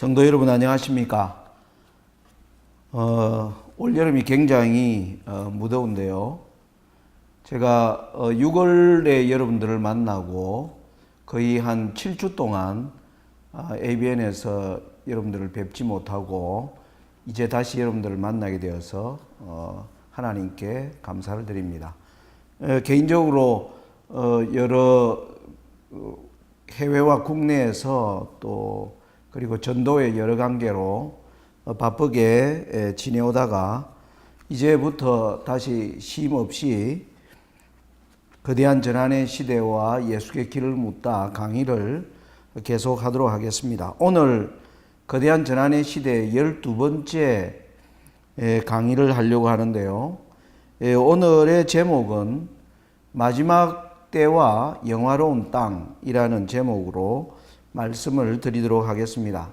성도 여러분 안녕하십니까? 올여름이 굉장히 무더운데요. 제가 6월에 여러분들을 만나고 거의 한 7주 동안 ABN에서 여러분들을 뵙지 못하고 이제 다시 여러분들을 만나게 되어서 하나님께 감사를 드립니다. 개인적으로 여러 해외와 국내에서 또 그리고 전도의 여러 관계로 바쁘게 지내오다가 이제부터 다시 쉼 없이 거대한 전환의 시대와 예수의 길을 묻다 강의를 계속하도록 하겠습니다. 오늘 거대한 전환의 시대의 12번째 강의를 하려고 하는데요. 오늘의 제목은 마지막 때와 영화로운 땅이라는 제목으로 말씀을 드리도록 하겠습니다.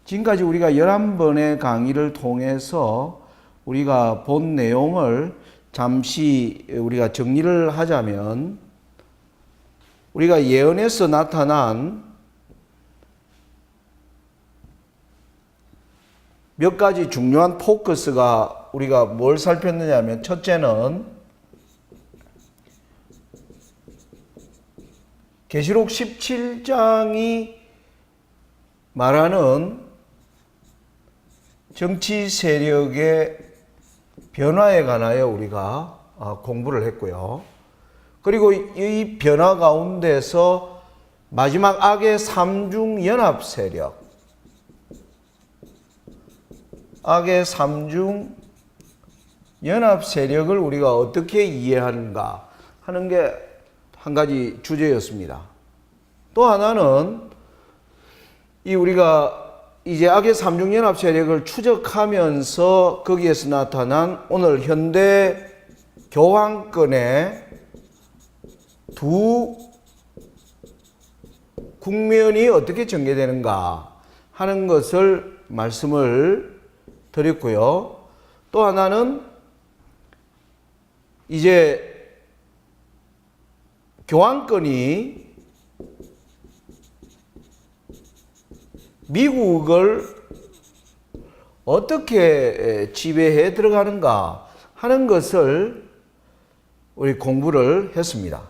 지금까지 우리가 11번의 강의를 통해서 우리가 본 내용을 잠시 우리가 정리를 하자면, 우리가 예언에서 나타난 몇 가지 중요한 포커스가 우리가 뭘 살폈느냐면, 첫째는 계시록 17장이 말하는 정치 세력의 변화에 관하여 우리가 공부를 했고요. 그리고 이 변화 가운데서 마지막 악의 삼중 연합 세력, 악의 삼중 연합 세력을 우리가 어떻게 이해하는가 하는 게 한 가지 주제였습니다. 또 하나는 우리가 이제 악의 삼중연합 세력을 추적하면서 거기에서 나타난 오늘 현대 교황권의 두 국면이 어떻게 전개되는가 하는 것을 말씀을 드렸고요. 또 하나는 이제 교황권이 미국을 어떻게 지배해 들어가는가 하는 것을 우리 공부를 했습니다.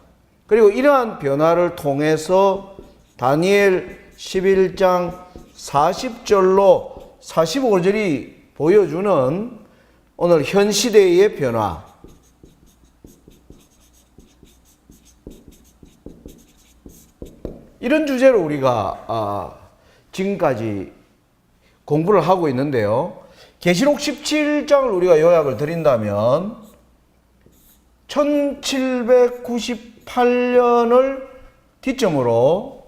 그리고 이러한 변화를 통해서 다니엘 11장 40절로 45절이 보여주는 오늘 현 시대의 변화, 이런 주제로 우리가 지금까지 공부를 하고 있는데요. 계시록 17장을 우리가 요약을 드린다면 1798년을 기점으로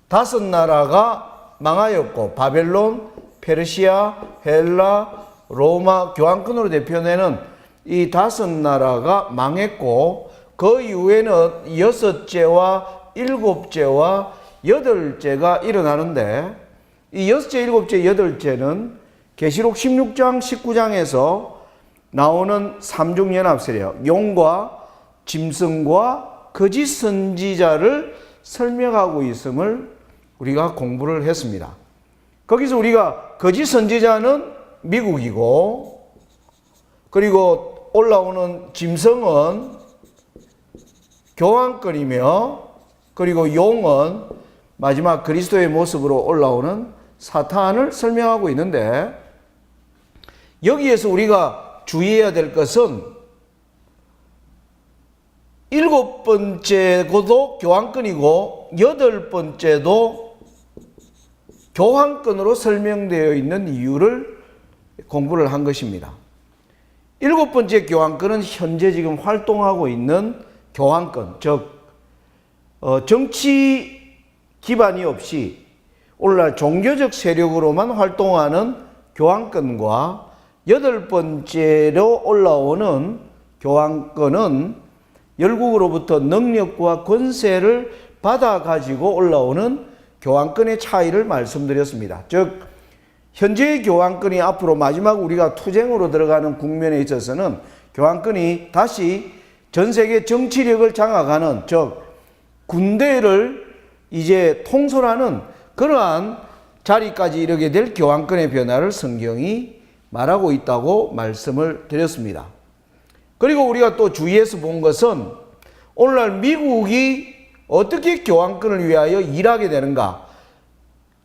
다섯 나라가 망하였고, 바벨론, 페르시아, 헬라, 로마 교황권으로 대표되는 이 다섯 나라가 망했고, 그 이후에는 여섯째와 일곱째와 여덟째가 일어나는데, 이 여섯째, 일곱째, 여덟째는 계시록 16장, 19장에서 나오는 삼중연합 세력, 용과 짐승과 거짓 선지자를 설명하고 있음을 우리가 공부를 했습니다. 거기서 우리가 거짓 선지자는 미국이고, 그리고 올라오는 짐승은 교황권이며, 그리고 용은 마지막 그리스도의 모습으로 올라오는 사탄을 설명하고 있는데, 여기에서 우리가 주의해야 될 것은 일곱 번째도 교황권이고 여덟 번째도 교황권으로 설명되어 있는 이유를 공부를 한 것입니다. 일곱 번째 교황권은 현재 지금 활동하고 있는 교황권, 즉 정치 기반이 없이 오늘날 종교적 세력으로만 활동하는 교황권과 여덟 번째로 올라오는 교황권은 열국으로부터 능력과 권세를 받아 가지고 올라오는 교황권의 차이를 말씀드렸습니다. 즉 현재의 교황권이 앞으로 마지막 우리가 투쟁으로 들어가는 국면에 있어서는 교황권이 다시 전 세계 정치력을 장악하는, 즉 군대를 이제 통솔하는 그러한 자리까지 이르게 될 교황권의 변화를 성경이 말하고 있다고 말씀을 드렸습니다. 그리고 우리가 또 주위에서 본 것은 오늘날 미국이 어떻게 교황권을 위하여 일하게 되는가.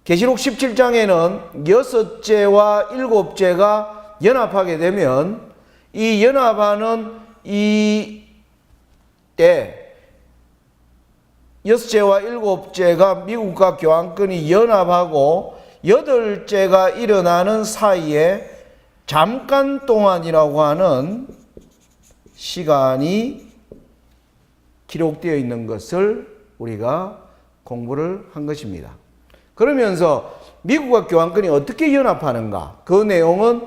계시록 17장에는 6제와 7제가 연합하게 되면 이 연합하는 이 때 6제와 7제가 미국과 교황권이 연합하고 8제가 일어나는 사이에 잠깐 동안이라고 하는 시간이 기록되어 있는 것을 우리가 공부를 한 것입니다. 그러면서 미국과 교황권이 어떻게 연합하는가? 그 내용은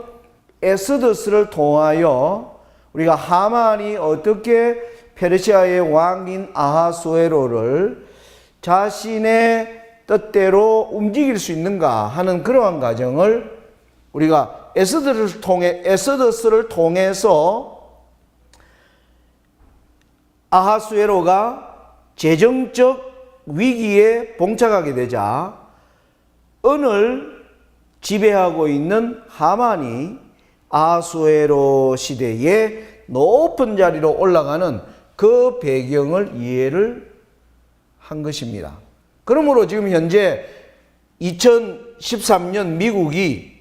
에스더스를 통하여 우리가 하만이 어떻게 페르시아의 왕인 아하수에로를 자신의 뜻대로 움직일 수 있는가 하는 그러한 과정을 우리가 에스더스를 통해서 아하수에로가 재정적 위기에 봉착하게 되자 은을 지배하고 있는 하만이 아하수에로 시대에 높은 자리로 올라가는 그 배경을 이해를 한 것입니다. 그러므로 지금 현재 2013년 미국이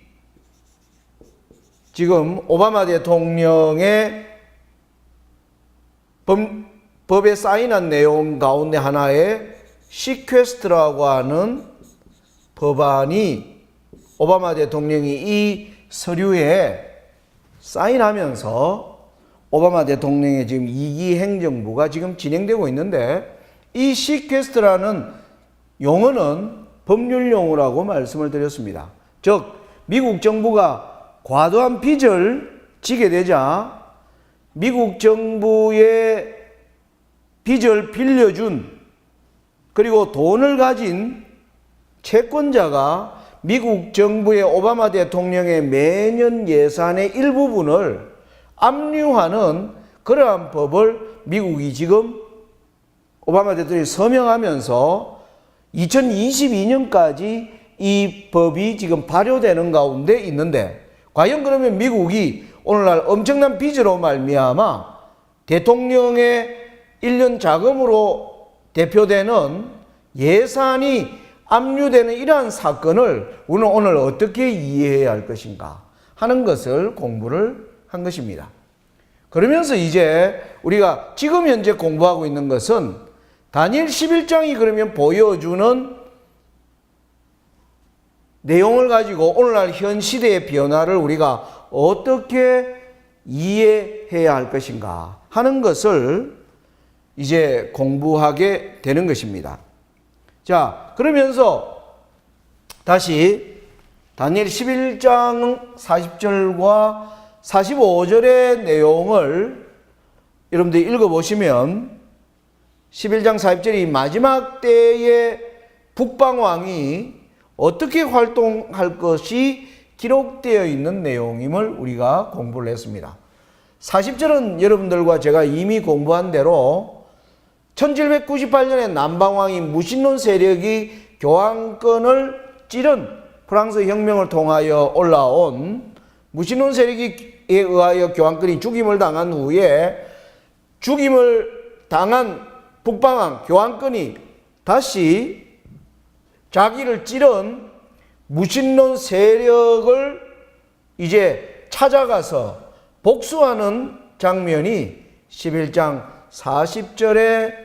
지금 오바마 대통령의 법에 사인한 내용 가운데 하나에 시퀘스트라고 하는 법안이 오바마 대통령이 이 서류에 사인하면서 오바마 대통령의 지금 2기 행정부가 지금 진행되고 있는데 이 시퀘스트라는 용어는 법률 용어라고 말씀을 드렸습니다. 즉 미국 정부가 과도한 빚을 지게 되자 미국 정부의 빚을 빌려준 그리고 돈을 가진 채권자가 미국 정부의 오바마 대통령의 매년 예산의 일부분을 압류하는 그러한 법을 미국이 지금 오바마 대통령이 서명하면서 2022년까지 이 법이 지금 발효되는 가운데 있는데 과연 그러면 미국이 오늘날 엄청난 빚으로 말미암아 대통령의 1년 자금으로 대표되는 예산이 압류되는 이러한 사건을 우리는 오늘 어떻게 이해해야 할 것인가 하는 것을 공부를 한 것입니다. 그러면서 이제 우리가 지금 현재 공부하고 있는 것은 다니엘 11장이 그러면 보여주는 내용을 가지고 오늘날 현 시대의 변화를 우리가 어떻게 이해해야 할 것인가 하는 것을 이제 공부하게 되는 것입니다. 자, 그러면서 다시 다니엘 11장 40절과 45절의 내용을 여러분들이 읽어보시면 11장 40절이 마지막 때의 북방왕이 어떻게 활동할 것이 기록되어 있는 내용임을 우리가 공부를 했습니다. 40절은 여러분들과 제가 이미 공부한 대로 1798년에 남방왕인 무신론 세력이 교황권을 찌른 프랑스 혁명을 통하여 올라온 무신론 세력에 의하여 교황권이 죽임을 당한 후에 죽임을 당한 북방왕 교황권이 다시 자기를 찌른 무신론 세력을 이제 찾아가서 복수하는 장면이 11장 40절의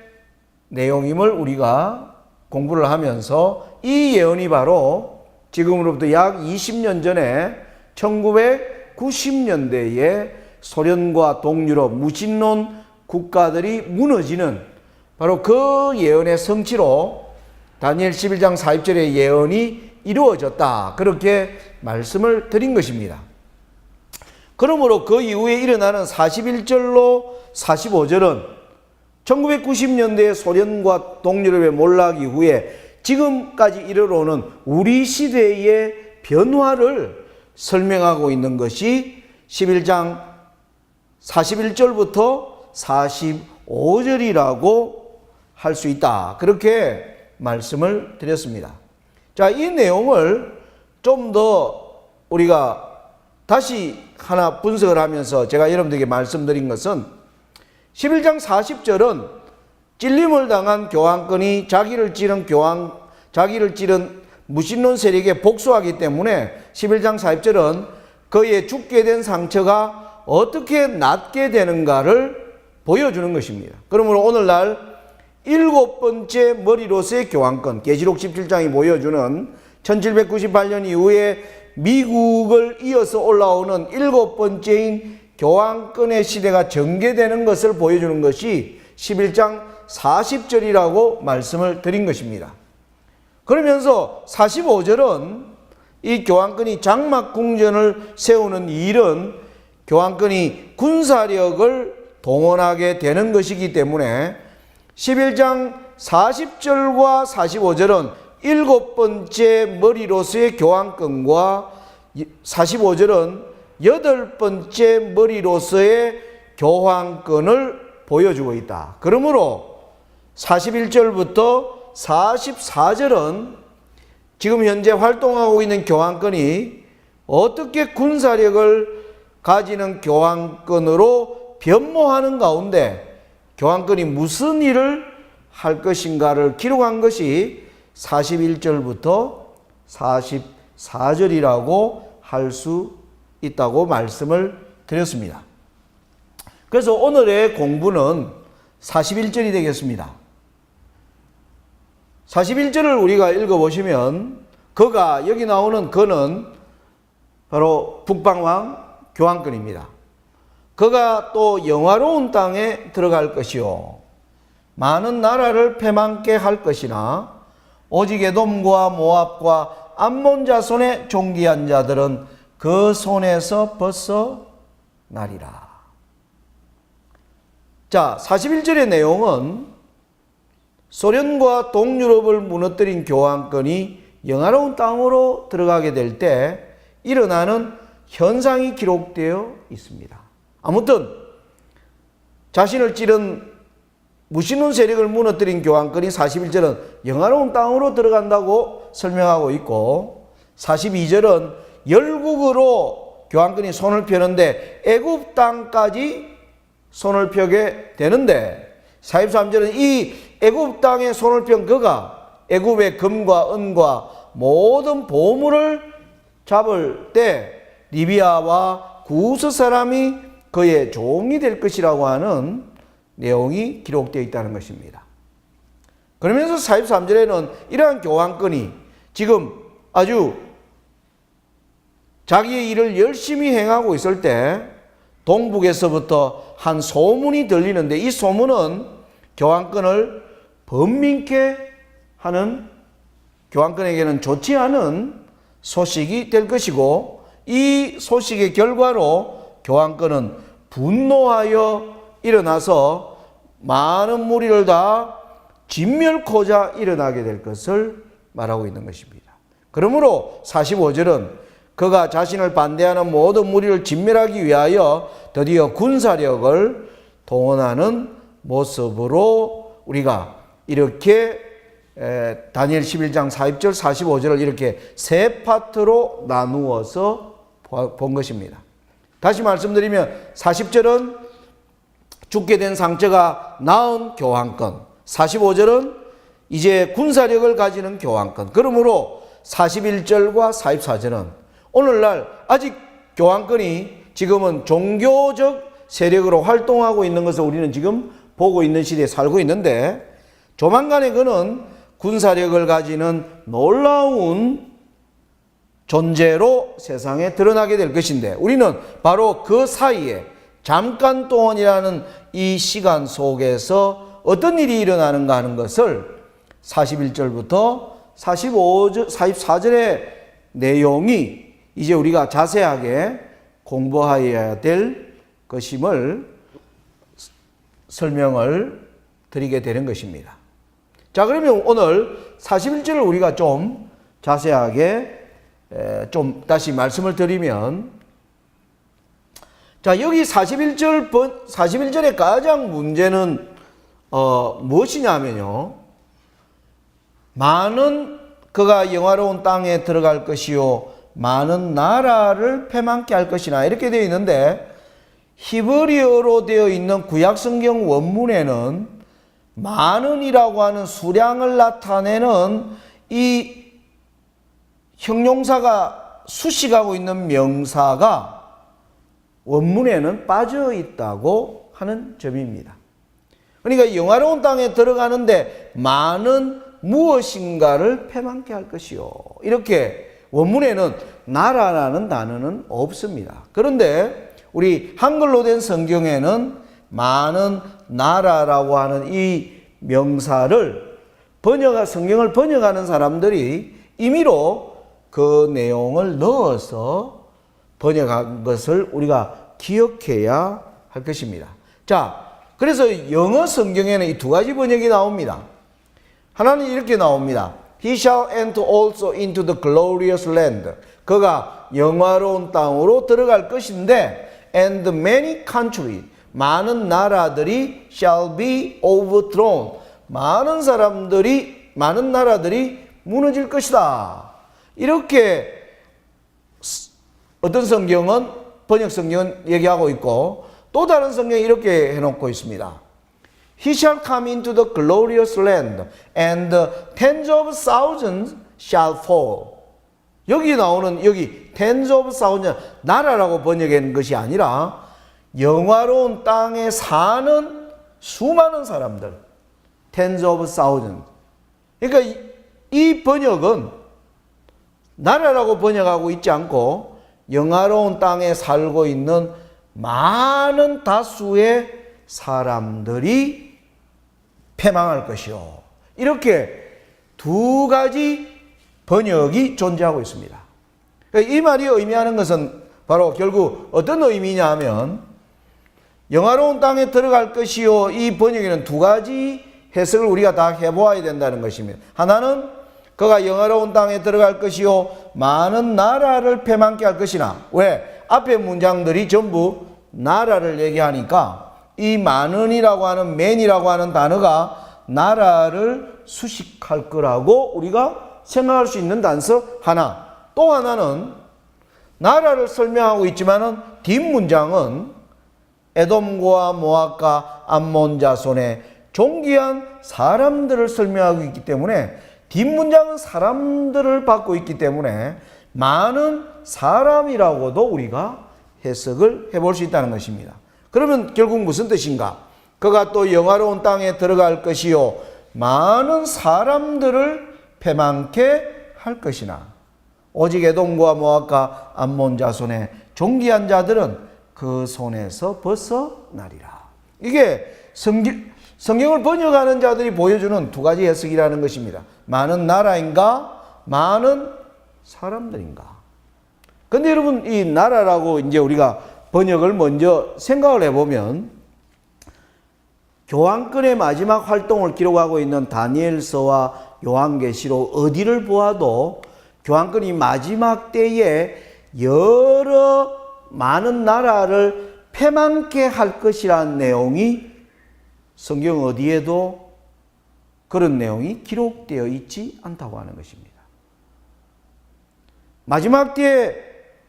내용임을 우리가 공부를 하면서 이 예언이 바로 지금으로부터 약 20년 전에 1990년대에 소련과 동유럽 무신론 국가들이 무너지는 바로 그 예언의 성취로 다니엘 11장 40절의 예언이 이루어졌다. 그렇게 말씀을 드린 것입니다. 그러므로 그 이후에 일어나는 41절로 45절은 1990년대의 소련과 동유럽의 몰락 이후에 지금까지 이르러오는 우리 시대의 변화를 설명하고 있는 것이 11장 41절부터 45절이라고 할 수 있다. 그렇게 말씀을 드렸습니다. 자, 이 내용을 좀 더 우리가 다시 하나 분석을 하면서 제가 여러분들에게 말씀드린 것은 11장 40절은 찔림을 당한 교황권이 자기를 찌른 무신론 세력에 복수하기 때문에 11장 40절은 그의 죽게 된 상처가 어떻게 낫게 되는가를 보여주는 것입니다. 그러므로 오늘날 7번째 머리로서의 교황권, 계시록 17장이 보여주는 1798년 이후에 미국을 이어서 올라오는 7번째인 교황권의 시대가 전개되는 것을 보여주는 것이 11장 40절이라고 말씀을 드린 것입니다. 그러면서 45절은 이 교황권이 장막궁전을 세우는 일은 교황권이 군사력을 동원하게 되는 것이기 때문에 11장 40절과 45절은 7번째 머리로서의 교황권과 45절은 8번째 머리로서의 교황권을 보여주고 있다. 그러므로 41절부터 44절은 지금 현재 활동하고 있는 교황권이 어떻게 군사력을 가지는 교황권으로 변모하는 가운데 교황권이 무슨 일을 할 것인가를 기록한 것이 41절부터 44절이라고 할 수 있다고 말씀을 드렸습니다. 그래서 오늘의 공부는 41절이 되겠습니다. 41절을 우리가 읽어보시면 그가, 여기 나오는 그는 바로 북방왕 교황권입니다. 그가 또 영화로운 땅에 들어갈 것이요 많은 나라를 패망케 할 것이나 오직 에돔과 모압과 암몬 자손의 존귀한 자들은 그 손에서 벗어나리라. 자, 41절의 내용은 소련과 동유럽을 무너뜨린 교황권이 영화로운 땅으로 들어가게 될 때 일어나는 현상이 기록되어 있습니다. 아무튼 자신을 찌른 무신론 세력을 무너뜨린 교황권이 41절은 영화로운 땅으로 들어간다고 설명하고 있고 42절은 열국으로 교황권이 손을 펴는데 애굽 땅까지 손을 펴게 되는데 43절은 이 애굽 땅에 손을 편 그가 애굽의 금과 은과 모든 보물을 잡을 때 리비아와 구스 사람이 그의 종이 될 것이라고 하는 내용이 기록되어 있다는 것입니다. 그러면서 43절에는 이러한 교황권이 지금 아주 자기의 일을 열심히 행하고 있을 때 동북에서부터 한 소문이 들리는데 이 소문은 교황권을 번민케 하는, 교황권에게는 좋지 않은 소식이 될 것이고 이 소식의 결과로 교황권은 분노하여 일어나서 많은 무리를 다 진멸코자 일어나게 될 것을 말하고 있는 것입니다. 그러므로 45절은 그가 자신을 반대하는 모든 무리를 진멸하기 위하여 드디어 군사력을 동원하는 모습으로 우리가 이렇게 다니엘 11장 40절 45절을 이렇게 세 파트로 나누어서 본 것입니다. 다시 말씀드리면 40절은 죽게 된 상처가 나은 교황권, 45절은 이제 군사력을 가지는 교황권. 그러므로 41절과 44절은 오늘날 아직 교황권이 지금은 종교적 세력으로 활동하고 있는 것을 우리는 지금 보고 있는 시대에 살고 있는데 조만간에 그는 군사력을 가지는 놀라운 존재로 세상에 드러나게 될 것인데 우리는 바로 그 사이에 잠깐 동안이라는 이 시간 속에서 어떤 일이 일어나는가 하는 것을 41절부터 44절의 내용이 이제 우리가 자세하게 공부하여야 될 것임을 설명을 드리게 되는 것입니다. 자, 그러면 오늘 41절을 우리가 좀 자세하게 좀 다시 말씀을 드리면, 자, 여기 41절의 가장 문제는 무엇이냐면요, 많은 그가 영화로운 땅에 들어갈 것이요 많은 나라를 패망케 할 것이나 이렇게 되어 있는데, 히브리어로 되어 있는 구약성경 원문에는 많은이라고 하는 수량을 나타내는 이 형용사가 수식하고 있는 명사가 원문에는 빠져 있다고 하는 점입니다. 그러니까 영화로운 땅에 들어가는데 많은 무엇인가를 패망케 할 것이요, 이렇게 원문에는 나라라는 단어는 없습니다. 그런데 우리 한글로 된 성경에는 많은 나라라고 하는 이 명사를 성경을 번역하는 사람들이 임의로 그 내용을 넣어서 번역한 것을 우리가 기억해야 할 것입니다. 자, 그래서 영어 성경에는 이 두 가지 번역이 나옵니다. 하나는 이렇게 나옵니다. He shall enter also into the glorious land. 그가 영화로운 땅으로 들어갈 것인데, and many countries, 많은 나라들이 shall be overthrown. 많은 나라들이 무너질 것이다. 이렇게 어떤 성경은, 번역 성경은 얘기하고 있고, 또 다른 성경이 이렇게 해놓고 있습니다. He shall come into the glorious land, and tens of thousands shall fall. 여기 나오는 tens of thousands, 나라라고 번역한 것이 아니라 영화로운 땅에 사는 수많은 사람들, tens of thousands. 그러니까 이 번역은 나라라고 번역하고 있지 않고 영화로운 땅에 살고 있는 많은 다수의 사람들이 패망할 것이요, 이렇게 두 가지 번역이 존재하고 있습니다. 이 말이 의미하는 것은 바로 결국 어떤 의미냐 하면, 영화로운 땅에 들어갈 것이요, 이 번역에는 두 가지 해석을 우리가 다 해보아야 된다는 것입니다. 하나는 그가 영화로운 땅에 들어갈 것이요 많은 나라를 패망케 할 것이나, 왜? 앞에 문장들이 전부 나라를 얘기하니까 이 많은이라고 하는 맨이라고 하는 단어가 나라를 수식할 거라고 우리가 생각할 수 있는 단서 하나. 또 하나는 나라를 설명하고 있지만은 뒷문장은 에돔과 모압과 암몬 자손의 존귀한 사람들을 설명하고 있기 때문에, 뒷문장은 사람들을 받고 있기 때문에 많은 사람이라고도 우리가 해석을 해볼 수 있다는 것입니다. 그러면 결국 무슨 뜻인가? 그가 또 영화로운 땅에 들어갈 것이요 많은 사람들을 패망케 할 것이나, 오직 에돔과 모압과 암몬 자손의 존귀한 자들은 그 손에서 벗어나리라. 이게 성경을 번역하는 자들이 보여주는 두 가지 해석이라는 것입니다. 많은 나라인가, 많은 사람들인가. 근데 여러분, 이 나라라고 이제 우리가 번역을 먼저 생각을 해보면, 교황권의 마지막 활동을 기록하고 있는 다니엘서와 요한계시록 어디를 보아도 교황권이 마지막 때에 여러 많은 나라를 패망케 할 것이라는 내용이 성경 어디에도 그런 내용이 기록되어 있지 않다고 하는 것입니다. 마지막 때에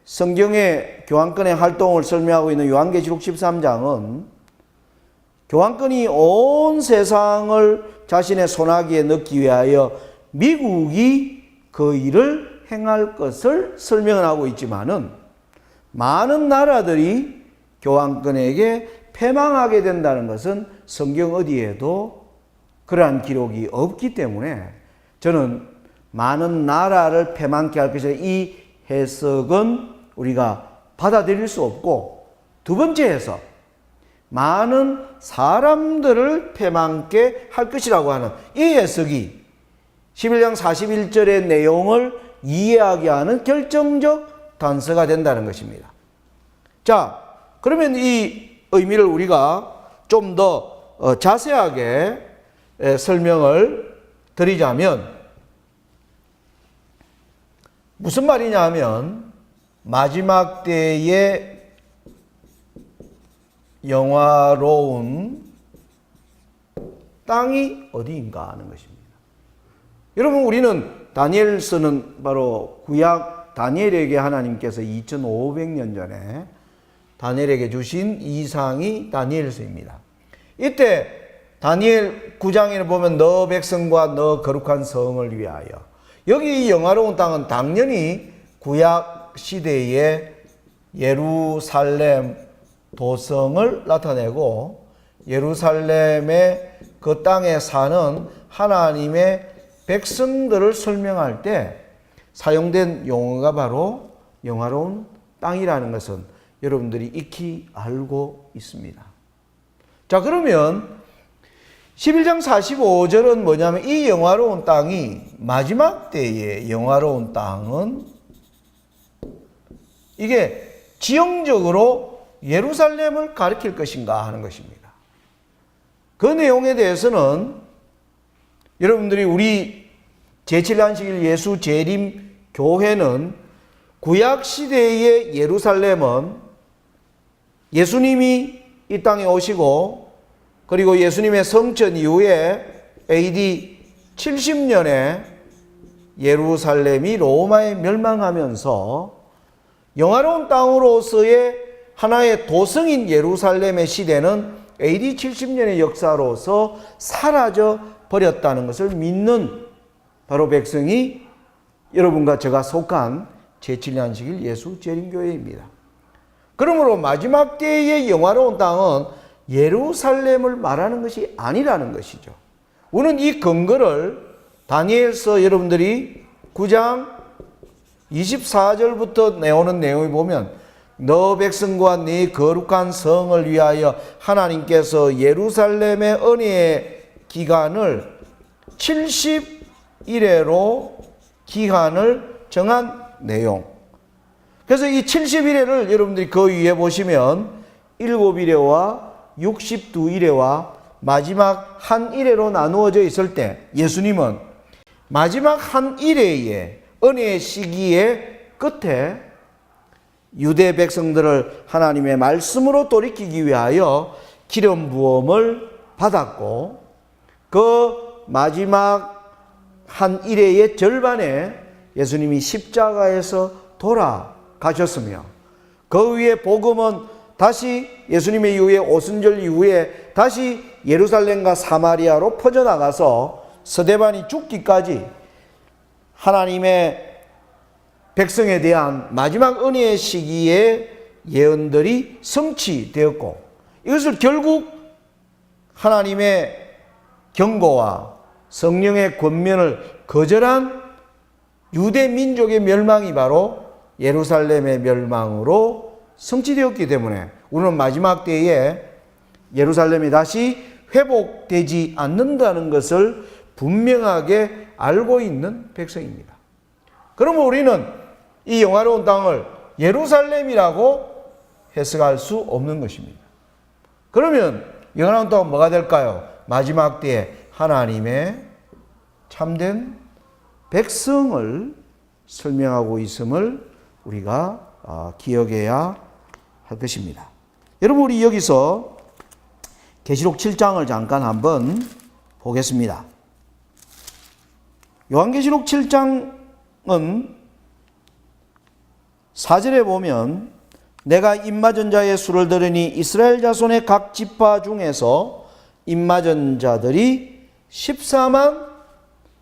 성경의 교황권의 활동을 설명하고 있는 요한계시록 13장은 교황권이 온 세상을 자신의 손아귀에 넣기 위하여 미국이 그 일을 행할 것을 설명하고 있지만은, 많은 나라들이 교황권에게 패망하게 된다는 것은 성경 어디에도 그러한 기록이 없기 때문에, 저는 많은 나라를 패망케 할 것이라 이 해석은 우리가 받아들일 수 없고, 두 번째 해석, 많은 사람들을 패망케 할 것이라고 하는 이 해석이 11장 41절의 내용을 이해하게 하는 결정적 단서가 된다는 것입니다. 자, 그러면 이 의미를 우리가 좀 더 자세하게 설명을 드리자면, 무슨 말이냐 하면, 마지막 때의 영화로운 땅이 어디인가 하는 것입니다. 여러분, 우리는 다니엘서는 바로 구약 다니엘에게 하나님께서 2500년 전에 다니엘에게 주신 이상이 다니엘서입니다. 이때 다니엘 9장에 보면 너 백성과 너 거룩한 성을 위하여, 여기 이 영화로운 땅은 당연히 구약 시대의 예루살렘 도성을 나타내고 예루살렘의 그 땅에 사는 하나님의 백성들을 설명할 때 사용된 용어가 바로 영화로운 땅이라는 것은 여러분들이 익히 알고 있습니다. 자, 그러면 11장 45절은 뭐냐면 이 영화로운 땅이 마지막 때의 영화로운 땅은 이게 지형적으로 예루살렘을 가리킬 것인가 하는 것입니다. 그 내용에 대해서는 여러분들이 우리 제7안식일 예수 재림 교회는 구약 시대의 예루살렘은 예수님이 이 땅에 오시고 그리고 예수님의 성천 이후에 AD 70년에 예루살렘이 로마에 멸망하면서 영화로운 땅으로서의 하나의 도성인 예루살렘의 시대는 AD 70년의 역사로서 사라져 버렸다는 것을 믿는 바로 백성이 여러분과 제가 속한 제7안식일 예수 재림교회입니다. 그러므로 마지막 때의 영화로운 땅은 예루살렘을 말하는 것이 아니라는 것이죠. 우리는 이 근거를 다니엘서 여러분들이 9장 24절부터 나오는 내용을 보면 너 백성과 네 거룩한 성을 위하여 하나님께서 예루살렘의 은혜의 기간을 70일에로 기한을 정한 내용. 그래서 이 70일에를 여러분들이 그 위에 보시면 7일에와 62일에와 마지막 한 일에로 나누어져 있을 때 예수님은 마지막 한 일에의 은혜의 시기의 끝에 유대 백성들을 하나님의 말씀으로 돌이키기 위하여 기름 부음을 받았고 그 마지막 한 일회의 절반에 예수님이 십자가에서 돌아가셨으며 그 위에 복음은 다시 예수님의 이후에 오순절 이후에 다시 예루살렘과 사마리아로 퍼져나가서 스데반이 죽기까지 하나님의 백성에 대한 마지막 은혜의 시기에 예언들이 성취되었고 이것을 결국 하나님의 경고와 성령의 권면을 거절한 유대 민족의 멸망이 바로 예루살렘의 멸망으로 성취되었기 때문에 우리는 마지막 때에 예루살렘이 다시 회복되지 않는다는 것을 분명하게 알고 있는 백성입니다. 그러면 우리는 이 영화로운 땅을 예루살렘이라고 해석할 수 없는 것입니다. 그러면 영화로운 땅은 뭐가 될까요? 마지막 때에 하나님의 참된 백성을 설명하고 있음을 우리가 기억해야 할 것입니다. 여러분, 우리 여기서 계시록 7장을 잠깐 한번 보겠습니다. 요한계시록 7장은 4절에 보면 내가 입맞은 자의 수를 들으니 이스라엘 자손의 각 지파 중에서 입맞은 자들이 14만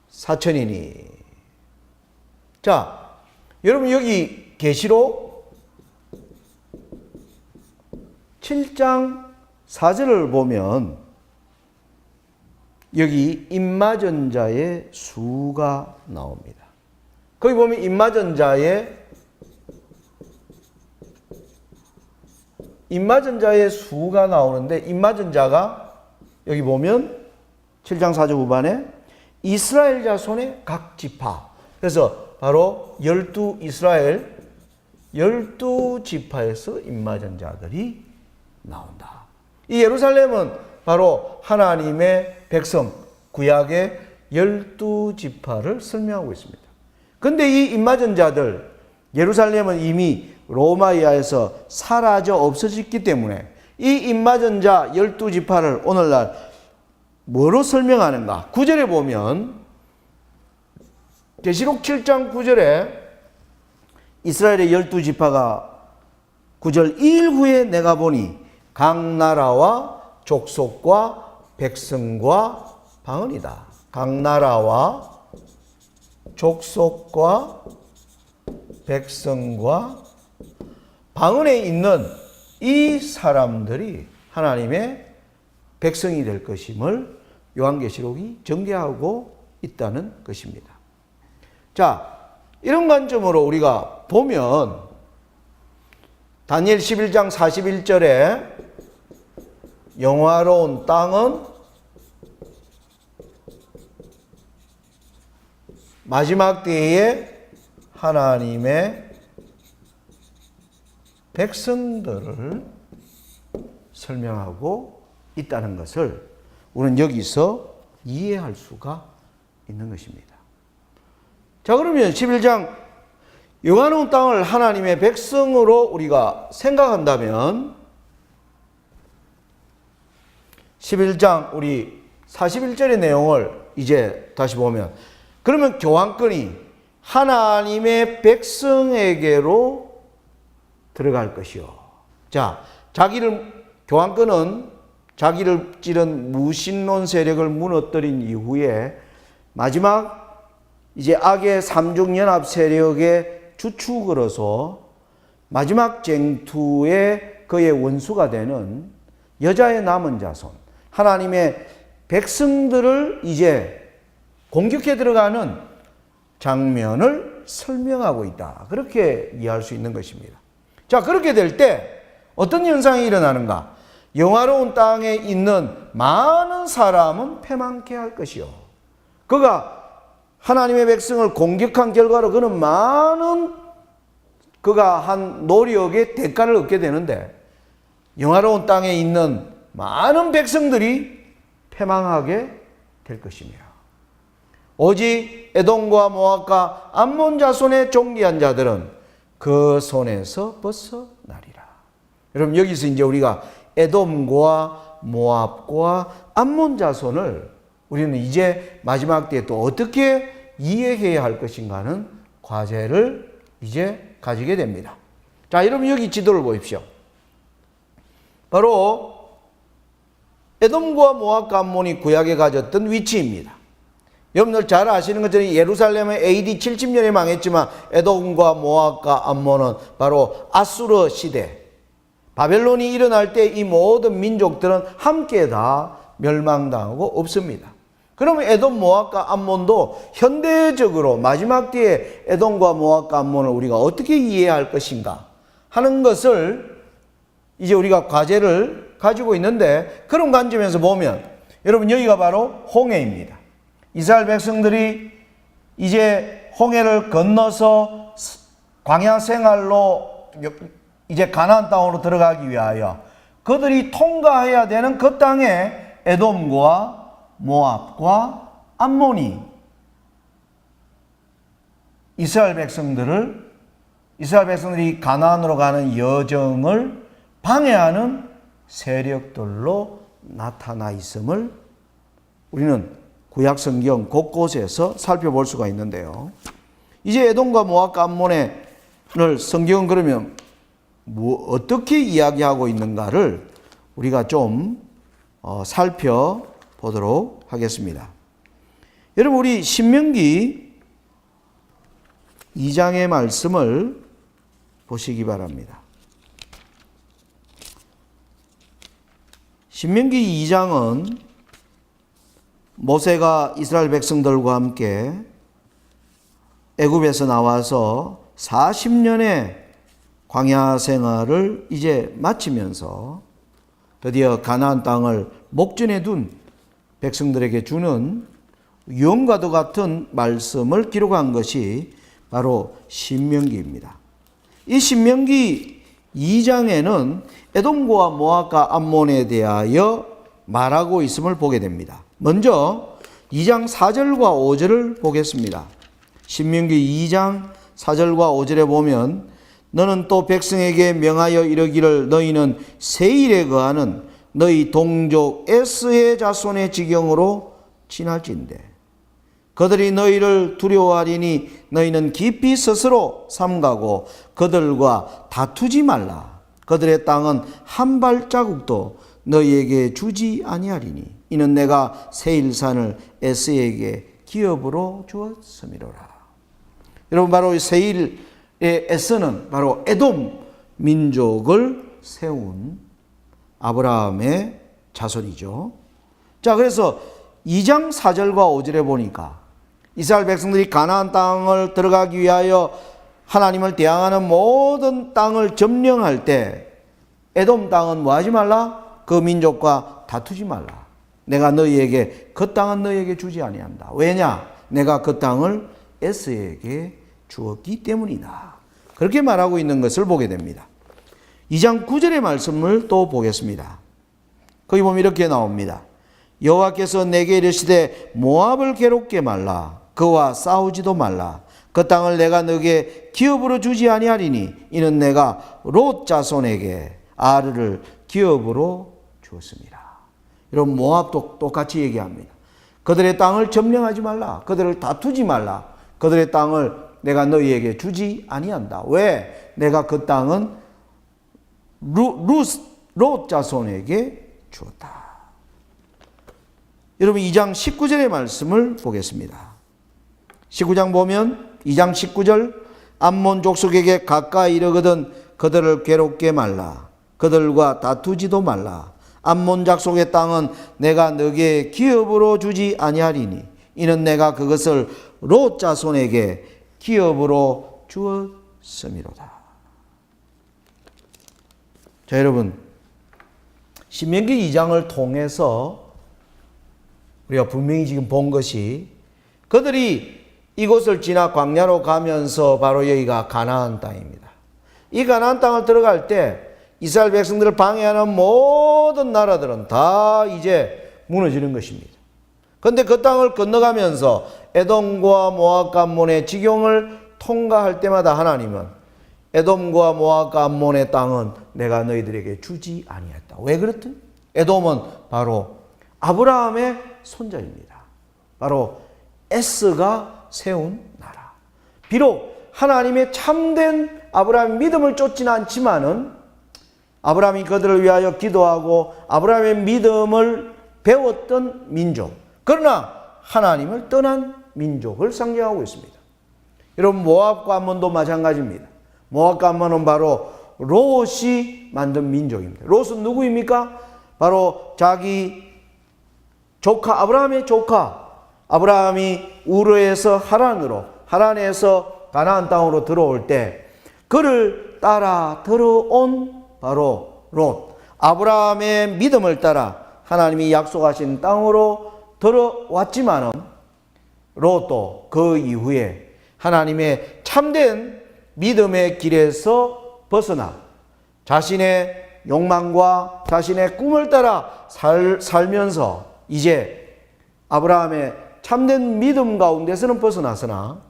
4천이니. 자, 여러분 여기 계시록 7장 4절을 보면 여기 입맞은 자의 수가 나옵니다. 거기 보면 입맞은 자의 수가 나오는데 입맞은 자가 여기 보면 7장 4절 후반에 이스라엘 자손의 각 지파. 그래서 바로 12지파에서 입맞은 자들이 나온다. 이 예루살렘은 바로 하나님의 백성, 구약의 12지파를 설명하고 있습니다. 근데 이 입맞은 자들, 예루살렘은 이미 로마이아에서 사라져 없어졌기 때문에 이 입맞은 자 12지파를 오늘날 뭐로 설명하는가? 9절에 보면 계시록 7장 9절에 이스라엘의 12지파가 9절 2일 후에 내가 보니 각 나라와 족속과 백성과 방언이다. 각 나라와 족속과 백성과 방언에 있는 이 사람들이 하나님의 백성이 될 것임을 요한계시록이 전개하고 있다는 것입니다. 자, 이런 관점으로 우리가 보면 다니엘 11장 41절에 영화로운 땅은 마지막 때에 하나님의 백성들을 설명하고 있다는 것을 우리는 여기서 이해할 수가 있는 것입니다. 자, 그러면 11장 영화로운 땅을 하나님의 백성으로 우리가 생각한다면 11장 우리 41절의 내용을 이제 다시 보면 그러면 교환권이 하나님의 백성에게로 들어갈 것이요. 자, 교환권은 자기를 찌른 무신론 세력을 무너뜨린 이후에 마지막 이제 악의 삼중연합 세력의 주축으로서 마지막 쟁투의 그의 원수가 되는 여자의 남은 자손, 하나님의 백성들을 이제 공격해 들어가는 장면을 설명하고 있다. 그렇게 이해할 수 있는 것입니다. 자, 그렇게 될 때 어떤 현상이 일어나는가? 영화로운 땅에 있는 많은 사람은 패망케 할 것이요. 그가 하나님의 백성을 공격한 결과로 그는 많은 그가 한 노력의 대가를 얻게 되는데 영화로운 땅에 있는 많은 백성들이 패망하게 될 것이며 오직 에돔과 모압과 암몬 자손의 존귀한 자들은 그 손에서 벗어나리라. 여러분, 여기서 이제 우리가 에돔과 모압과 암몬 자손을 우리는 이제 마지막 때에 또 어떻게 이해해야 할 것인가는 과제를 이제 가지게 됩니다. 자, 여러분 여기 지도를 보십시오. 바로 에돔과 모압과 암몬이 구약에 가졌던 위치입니다. 여러분들 잘 아시는 것처럼 예루살렘은 AD 70년에 망했지만 에돔과 모압과 암몬은 바로 아수르 시대, 바벨론이 일어날 때 이 모든 민족들은 함께 다 멸망당하고 없습니다. 그러면 에돔, 모압과 암몬도 현대적으로 마지막 때에 에돔과 모압과 암몬을 우리가 어떻게 이해할 것인가 하는 것을 이제 우리가 과제를 가지고 있는데, 그런 관점에서 보면 여러분 여기가 바로 홍해입니다. 이스라엘 백성들이 이제 홍해를 건너서 광야 생활로 이제 가나안 땅으로 들어가기 위하여 그들이 통과해야 되는 그 땅에 에돔과 모압과 암몬이 이스라엘 백성들이 가나안으로 가는 여정을 방해하는 세력들로 나타나 있음을 우리는 구약 성경 곳곳에서 살펴볼 수가 있는데요. 이제 에돔과 모압과 암몬을 성경은 그러면 어떻게 이야기하고 있는가를 우리가 좀 살펴보도록 하겠습니다. 여러분, 우리 신명기 2장의 말씀을 보시기 바랍니다. 신명기 2장은 모세가 이스라엘 백성들과 함께 애굽에서 나와서 40년의 광야 생활을 이제 마치면서 드디어 가나안 땅을 목전에 둔 백성들에게 주는 유언과도 같은 말씀을 기록한 것이 바로 신명기입니다. 이 신명기 2장에는 에돔과 모압과 암몬에 대하여 말하고 있음을 보게 됩니다. 먼저 2장 4절과 5절을 보겠습니다. 신명기 2장 4절과 5절에 보면 너는 또 백성에게 명하여 이르기를 너희는 세일에 거하는 너희 동족 에스의 자손의 지경으로 지날진대 그들이 너희를 두려워하리니 너희는 깊이 스스로 삼가고 그들과 다투지 말라. 그들의 땅은 한 발자국도 너희에게 주지 아니하리니 이는 내가 세일산을 에스에게 기업으로 주었음이로라. 여러분, 바로 이 세일의 에스는 바로 에돔 민족을 세운 아브라함의 자손이죠. 자, 그래서 2장 4절과 5절에 보니까 이스라엘 백성들이 가나안 땅을 들어가기 위하여 하나님을 대항하는 모든 땅을 점령할 때 에돔 땅은 뭐 하지 말라? 그 민족과 다투지 말라. 내가 너희에게 그 땅은 너희에게 주지 아니한다. 왜냐? 내가 그 땅을 에스에게 주었기 때문이다. 그렇게 말하고 있는 것을 보게 됩니다. 2장 9절의 말씀을 또 보겠습니다. 거기 보면 이렇게 나옵니다. 여호와께서 내게 이르시되 모압을 괴롭게 말라. 그와 싸우지도 말라. 그 땅을 내가 너에게 기업으로 주지 아니하리니 이는 내가 롯 자손에게 아르를 기업으로 주었습니다. 여러분, 모압도 똑같이 얘기합니다. 그들의 땅을 점령하지 말라. 그들을 다투지 말라. 그들의 땅을 내가 너희에게 주지 아니한다. 왜? 내가 그 땅은 롯 자손에게 주었다. 여러분, 2장 19절의 말씀을 보겠습니다. 19장 보면 2장 19절 암몬 족속에게 가까이 이르거든 그들을 괴롭게 말라. 그들과 다투지도 말라. 암몬 족속의 땅은 내가 너에게 기업으로 주지 아니하리니 이는 내가 그것을 롯 자손에게 기업으로 주었음이로다. 자, 여러분, 신명기 2장을 통해서 우리가 분명히 지금 본 것이 그들이 이곳을 지나 광야로 가면서 바로 여기가 가나안 땅입니다. 이 가나안 땅을 들어갈 때 이스라엘 백성들을 방해하는 모든 나라들은 다 이제 무너지는 것입니다. 그런데 그 땅을 건너가면서 에돔과 모압과 암몬의 지경을 통과할 때마다 하나님은 에돔과 모압과 암몬의 땅은 내가 너희들에게 주지 아니했다. 왜 그렇든? 에돔은 바로 아브라함의 손자입니다. 바로 에스가 세운 나라. 비록 하나님의 참된 아브라함의 믿음을 쫓지는 않지만은 아브라함이 그들을 위하여 기도하고 아브라함의 믿음을 배웠던 민족. 그러나 하나님을 떠난 민족을 상징하고 있습니다. 여러분, 모압과 암몬도 마찬가지입니다. 모압과 암몬은 바로 롯이 만든 민족입니다. 롯은 누구입니까? 바로 자기 조카, 아브라함의 조카. 아브라함이 우르에서 하란에서 가나안 땅으로 들어올 때 그를 따라 들어온 바로 롯. 아브라함의 믿음을 따라 하나님이 약속하신 땅으로 들어왔지만은 롯도 그 이후에 하나님의 참된 믿음의 길에서 벗어나 자신의 욕망과 자신의 꿈을 따라 살면서 이제 아브라함의 참된 믿음 가운데서는 벗어나서나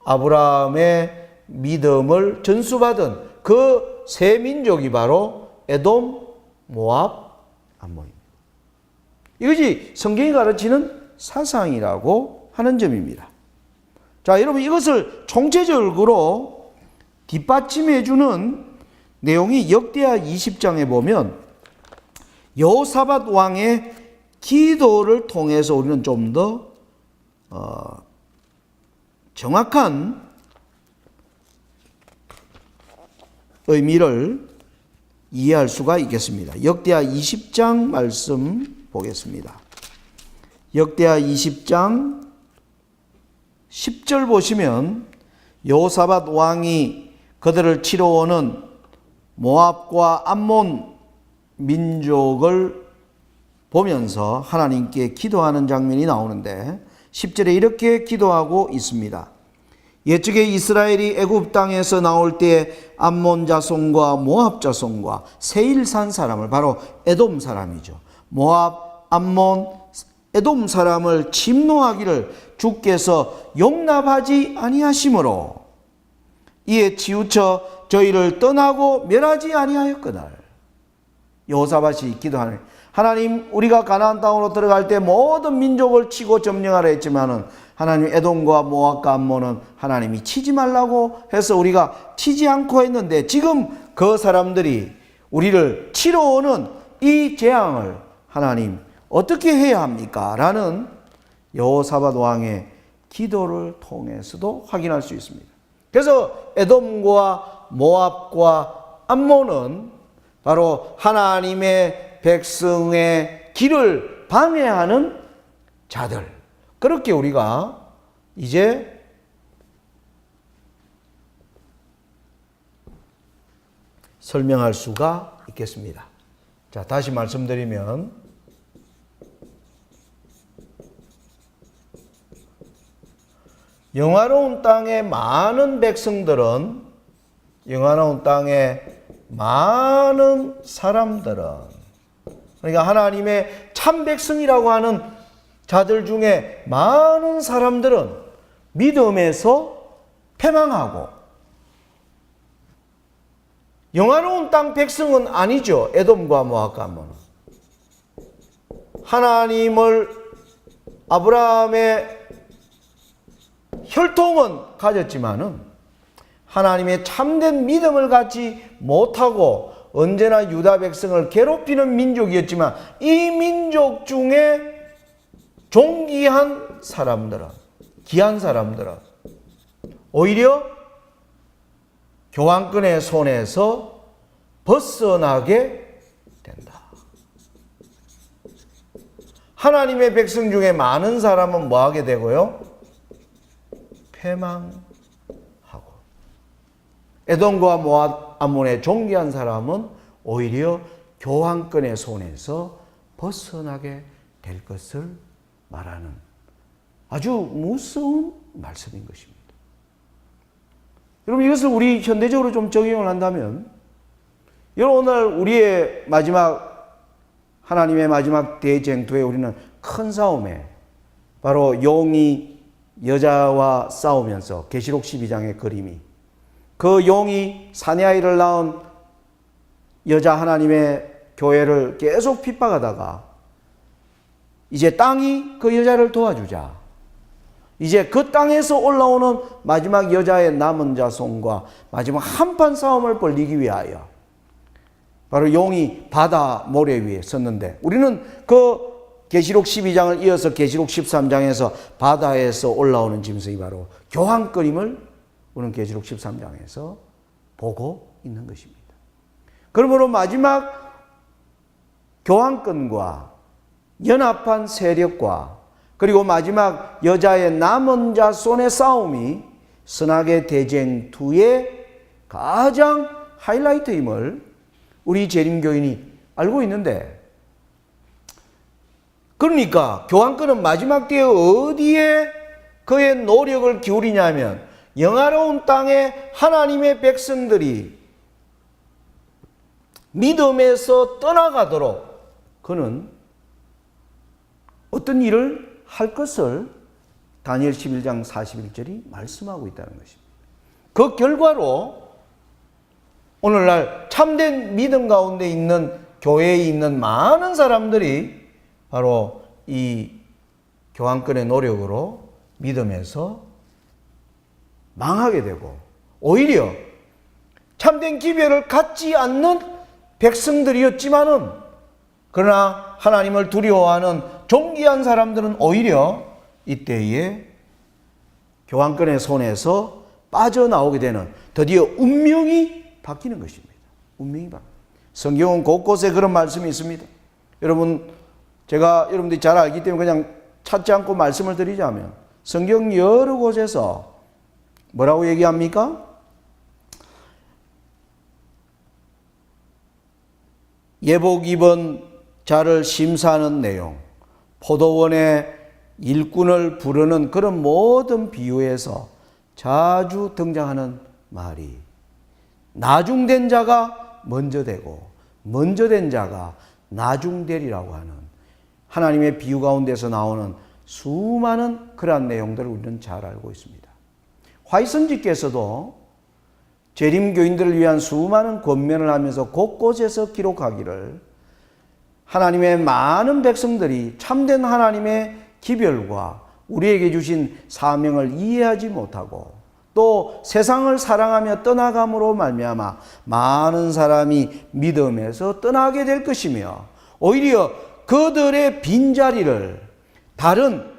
아브라함의 믿음을 전수받은 그 세 민족이 바로 에돔, 모압, 암몬입니다. 이것이 성경이 가르치는 사상이라고 하는 점입니다. 자, 여러분, 이것을 총체적으로 뒷받침해주는 내용이 역대하 20장에 보면 여호사밧 왕의 기도를 통해서 우리는 좀 더 정확한 의미를 이해할 수가 있겠습니다. 역대하 20장 말씀 보겠습니다. 역대하 20장 10절 보시면 여호사밧 왕이 그들을 치러 오는 모압과 암몬 민족을 보면서 하나님께 기도하는 장면이 나오는데 10절에 이렇게 기도하고 있습니다. 옛적에 이스라엘이 애굽 땅에서 나올 때에 암몬 자손과 모압 자손과 세일산 사람을, 바로 에돔 사람이죠, 모압, 암몬, 에돔 사람을 침노하기를 주께서 용납하지 아니하심으로 이에 치우쳐 저희를 떠나고 멸하지 아니하였거늘. 여호사밧이 기도하는, 하나님 우리가 가나안 땅으로 들어갈 때 모든 민족을 치고 점령하라 했지만은 하나님 에돔과 모압과 암몬은 하나님이 치지 말라고 해서 우리가 치지 않고 했는데, 지금 그 사람들이 우리를 치러 오는 이 재앙을 하나님 어떻게 해야 합니까? 라는 여호사밧 왕의 기도를 통해서도 확인할 수 있습니다. 그래서 에돔과 모압과 암몬은 바로 하나님의 백성의 길을 방해하는 자들, 그렇게 우리가 이제 설명할 수가 있겠습니다. 자, 다시 말씀드리면 영화로운 땅의 많은 백성들은, 영화로운 땅의 많은 사람들은, 그러니까 하나님의 참 백성이라고 하는 자들 중에 많은 사람들은 믿음에서 패망하고, 영화로운 땅 백성은 아니죠. 에돔과 모압과 암몬은 하나님을, 아브라함의 혈통은 가졌지만은 하나님의 참된 믿음을 갖지 못하고 언제나 유다 백성을 괴롭히는 민족이었지만, 이 민족 중에 존귀한 사람들은, 귀한 사람들은 오히려 교황권의 손에서 벗어나게 된다. 하나님의 백성 중에 많은 사람은 뭐 하게 되고요? 패망하고, 에돔과 모압, 암몬의 존귀한 사람은 오히려 교황권의 손에서 벗어나게 될 것을 말하는 아주 무서운 말씀인 것입니다. 여러분, 이것을 우리 현대적으로 좀 적용을 한다면, 여러분, 오늘 우리의 마지막, 하나님의 마지막 대쟁투에 우리는 큰 싸움에, 바로 용이 여자와 싸우면서, 계시록 12장의 그림이, 그 용이 사내아이를 낳은 여자 하나님의 교회를 계속 핍박하다가 이제 땅이 그 여자를 도와주자, 이제 그 땅에서 올라오는 마지막 여자의 남은 자손과 마지막 한판 싸움을 벌이기 위하여 바로 용이 바다 모래 위에 섰는데, 우리는 그 계시록 12장을 이어서 계시록 13장에서 바다에서 올라오는 짐승이 바로 교황권임을 우리는 계시록 13장에서 보고 있는 것입니다. 그러므로 마지막 교황권과 연합한 세력과 그리고 마지막 여자의 남은 자손의 싸움이 선악의 대쟁투의 가장 하이라이트임을 우리 재림교인이 알고 있는데, 그러니까 교황권은 마지막 때에 어디에 그의 노력을 기울이냐면, 영화로운 땅에 하나님의 백성들이 믿음에서 떠나가도록 그는 어떤 일을 할 것을 다니엘 11장 41절이 말씀하고 있다는 것입니다. 그 결과로 오늘날 참된 믿음 가운데 있는 교회에 있는 많은 사람들이 바로 이 교황권의 노력으로 믿음에서 망하게 되고, 오히려 참된 기별을 갖지 않는 백성들이었지만은, 그러나 하나님을 두려워하는 존귀한 사람들은 오히려 이때에 교황권의 손에서 빠져나오게 되는, 드디어 운명이 바뀌는 것입니다. 운명이 바뀌는. 성경은 곳곳에 그런 말씀이 있습니다. 여러분, 제가 여러분들이 잘 알기 때문에 그냥 찾지 않고 말씀을 드리자면, 성경 여러 곳에서 뭐라고 얘기합니까? 예복 입은 자를 심사하는 내용, 포도원의 일꾼을 부르는 그런 모든 비유에서 자주 등장하는 말이, 나중된 자가 먼저 되고 먼저 된 자가 나중되리라고 하는 하나님의 비유 가운데서 나오는 수많은 그러한 내용들을 우리는 잘 알고 있습니다. 화이선지께서도 재림교인들을 위한 수많은 권면을 하면서 곳곳에서 기록하기를, 하나님의 많은 백성들이 참된 하나님의 기별과 우리에게 주신 사명을 이해하지 못하고 또 세상을 사랑하며 떠나감으로 말미암아 많은 사람이 믿음에서 떠나게 될 것이며 오히려 그들의 빈자리를 다른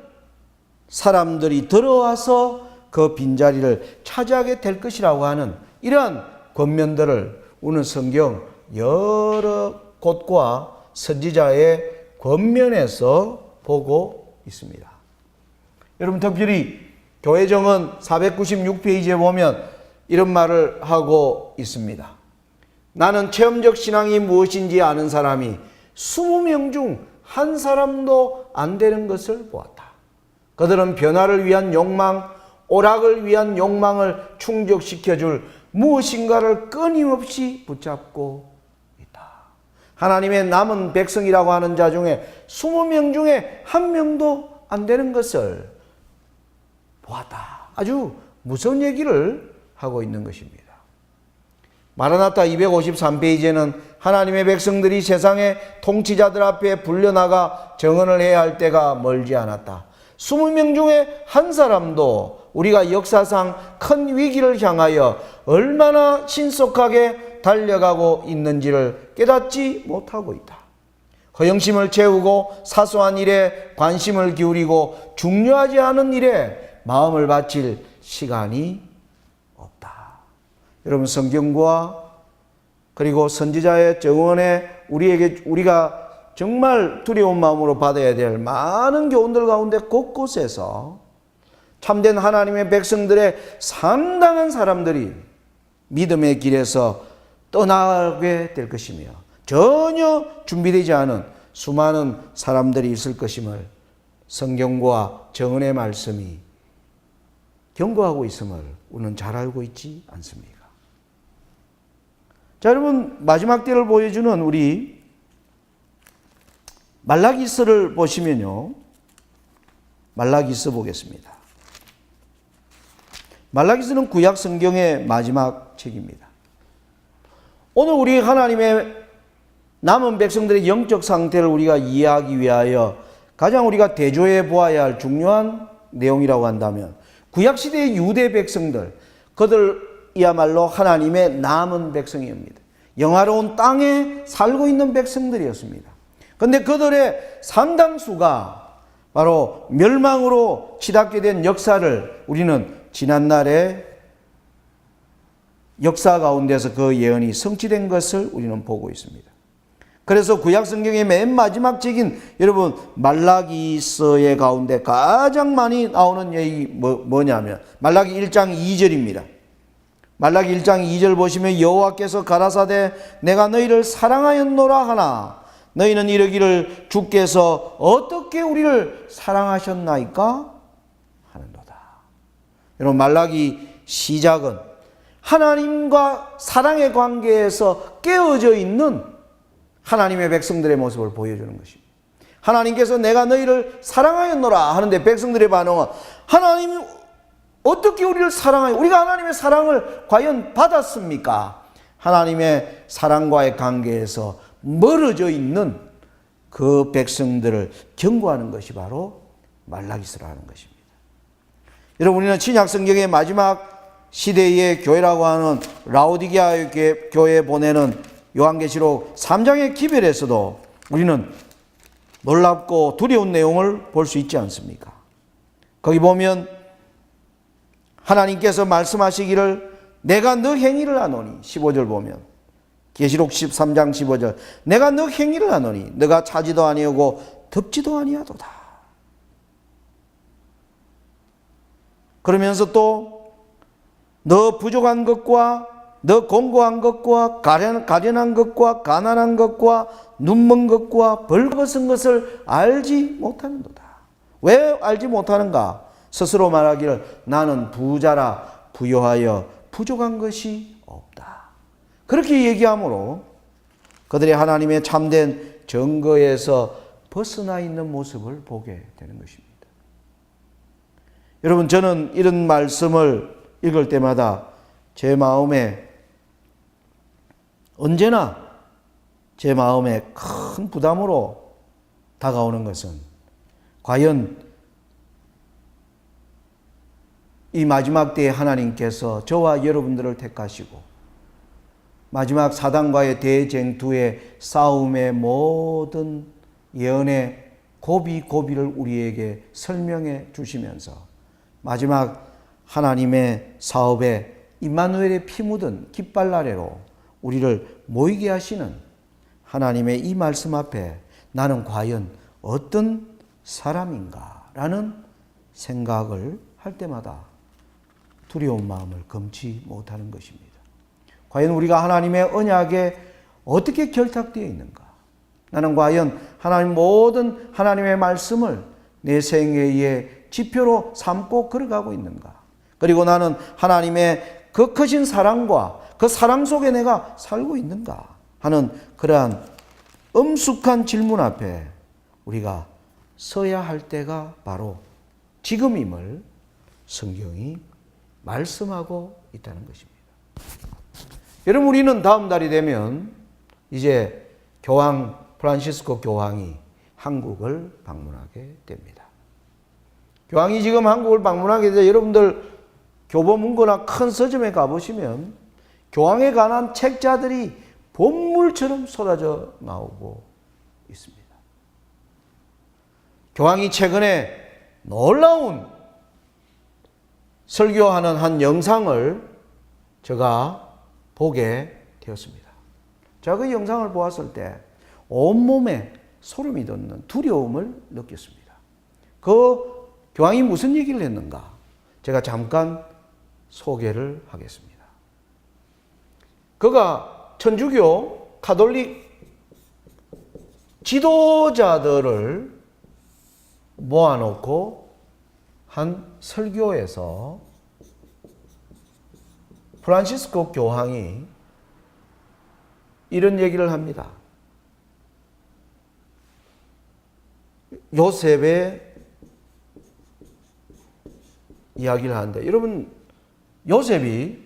사람들이 들어와서 그 빈자리를 차지하게 될 것이라고 하는 이러한 권면들을 오늘 성경 여러 곳과 선지자의 권면에서 보고 있습니다. 여러분, 특별히 교회정언 496페이지에 보면 이런 말을 하고 있습니다. 나는 체험적 신앙이 무엇인지 아는 사람이 20명 중 한 사람도 안 되는 것을 보았다. 그들은 변화를 위한 욕망, 오락을 위한 욕망을 충족시켜줄 무엇인가를 끊임없이 붙잡고 있다. 하나님의 남은 백성이라고 하는 자 중에 20명 중에 한 명도 안 되는 것을 보았다. 아주 무서운 얘기를 하고 있는 것입니다. 마라나타 253페이지에는 하나님의 백성들이 세상의 통치자들 앞에 불려나가 정언을 해야 할 때가 멀지 않았다. 20명 중에 한 사람도 우리가 역사상 큰 위기를 향하여 얼마나 신속하게 달려가고 있는지를 깨닫지 못하고 있다. 허영심을 채우고 사소한 일에 관심을 기울이고 중요하지 않은 일에 마음을 바칠 시간이 없다. 여러분, 성경과 그리고 선지자의 증언에 우리가 정말 두려운 마음으로 받아야 될 많은 교훈들 가운데 곳곳에서 참된 하나님의 백성들의 상당한 사람들이 믿음의 길에서 떠나게 될 것이며 전혀 준비되지 않은 수많은 사람들이 있을 것임을 성경과 증언의 말씀이 경고하고 있음을 우리는 잘 알고 있지 않습니까? 자, 여러분, 마지막 때를 보여주는 우리 말라기서를 보시면요. 말라기서 보겠습니다. 말라기서는 구약 성경의 마지막 책입니다. 오늘 우리 하나님의 남은 백성들의 영적 상태를 우리가 이해하기 위하여 가장 우리가 대조해 보아야 할 중요한 내용이라고 한다면 구약시대의 유대 백성들, 그들이야말로 하나님의 남은 백성입니다. 영화로운 땅에 살고 있는 백성들이었습니다. 그런데 그들의 상당수가 바로 멸망으로 치닫게 된 역사를 우리는 지난날의 역사 가운데서 그 예언이 성취된 것을 우리는 보고 있습니다. 그래서 구약 성경의 맨 마지막 책인 여러분 말라기서의 가운데 가장 많이 나오는 얘기 뭐냐면 말라기 1장 2절입니다. 말라기 1장 2절 보시면 여호와께서 가라사대 내가 너희를 사랑하였노라 하나 너희는 이르기를 주께서 어떻게 우리를 사랑하셨나이까 하는도다. 여러분, 말라기 시작은 하나님과 사랑의 관계에서 깨어져 있는 하나님의 백성들의 모습을 보여주는 것입니다. 하나님께서 내가 너희를 사랑하였노라 하는데 백성들의 반응은 하나님 어떻게 우리를 사랑하여 우리가 하나님의 사랑을 과연 받았습니까? 하나님의 사랑과의 관계에서 멀어져 있는 그 백성들을 경고하는 것이 바로 말라기서라는 것입니다. 여러분, 우리는 신약 성경의 마지막 시대의 교회라고 하는 라오디게아 교회에 보내는 요한계시록 3장의 기별에서도 우리는 놀랍고 두려운 내용을 볼 수 있지 않습니까? 거기 보면 하나님께서 말씀하시기를 내가 너 행위를 아노니 15절 보면 계시록 13장 15절 내가 너 행위를 아노니 너가 차지도 아니하고 덥지도 아니하도다. 그러면서 또 너 부족한 것과 너 공고한 것과 가련한 것과 가난한 것과 눈먼 것과 벌거벗은 것을 알지 못하는도다. 왜 알지 못하는가? 스스로 말하기를 나는 부자라 부요하여 부족한 것이 없다. 그렇게 얘기하므로 그들이 하나님의 참된 증거에서 벗어나 있는 모습을 보게 되는 것입니다. 여러분, 저는 이런 말씀을 읽을 때마다 제 마음에 언제나 제 마음에 큰 부담으로 다가오는 것은 과연 이 마지막 때에 하나님께서 저와 여러분들을 택하시고 마지막 사단과의 대쟁투의 싸움의 모든 예언의 고비고비를 우리에게 설명해 주시면서 마지막 하나님의 사업에 임마누엘의 피 묻은 깃발 아래로 우리를 모이게 하시는 하나님의 이 말씀 앞에 나는 과연 어떤 사람인가라는 생각을 할 때마다 두려운 마음을 금치 못하는 것입니다. 과연 우리가 하나님의 언약에 어떻게 결탁되어 있는가? 나는 과연 하나님 모든 하나님의 말씀을 내 생애의 지표로 삼고 걸어가고 있는가? 그리고 나는 하나님의 그 크신 사랑과 그 사랑 속에 내가 살고 있는가? 하는 그러한 엄숙한 질문 앞에 우리가 서야 할 때가 바로 지금임을 성경이 말씀하고 있다는 것입니다. 여러분, 우리는 다음 달이 되면 이제 교황 프란시스코 교황이 한국을 방문하게 됩니다. 교황이 지금 한국을 방문하게 되자 여러분들 교보문고나 큰 서점에 가보시면 교황에 관한 책자들이 본물처럼 쏟아져 나오고 있습니다. 교황이 최근에 놀라운 설교하는 한 영상을 제가 보게 되었습니다. 제가 그 영상을 보았을 때 온몸에 소름이 돋는 두려움을 느꼈습니다. 그 교황이 무슨 얘기를 했는가? 제가 잠깐 소개를 하겠습니다. 그가 천주교 가톨릭 지도자들을 모아놓고 한 설교에서 프란시스코 교황이 이런 얘기를 합니다. 요셉의 이야기를 하는데, 여러분, 요셉이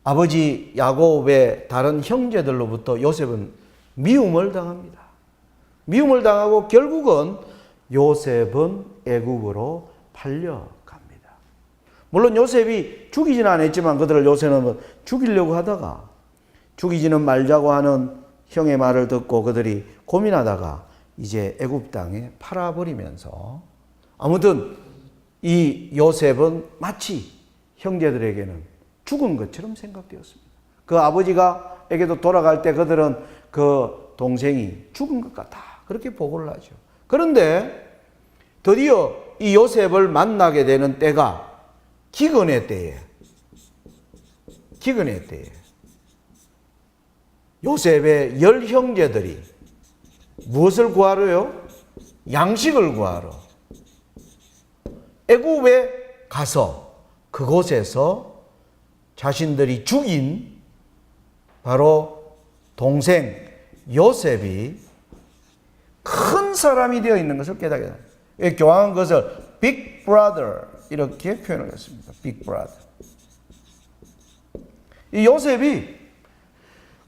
아버지 야곱의 다른 형제들로부터 요셉은 미움을 당합니다. 미움을 당하고 결국은 요셉은 애국으로 팔려갑니다. 물론 요셉이 죽이지는 않았지만 그들을 요셉은 죽이려고 하다가 죽이지는 말자고 하는 형의 말을 듣고 그들이 고민하다가 이제 애굽 땅에 팔아버리면서 아무튼 이 요셉은 마치 형제들에게는 죽은 것처럼 생각되었습니다. 그 아버지가에게도 돌아갈 때 그들은 그 동생이 죽은 것 같다, 그렇게 보고를 하죠. 그런데 드디어 이 요셉을 만나게 되는 때가 기근의 때에 요셉의 10형제들이 무엇을 구하러요? 양식을 구하러 애굽에 가서 그곳에서 자신들이 죽인 바로 동생 요셉이 큰 사람이 되어 있는 것을 깨닫게 됩니다. 교황은 그것을 Big Brother 이렇게 표현을 했습니다. Big Brother. 이 요셉이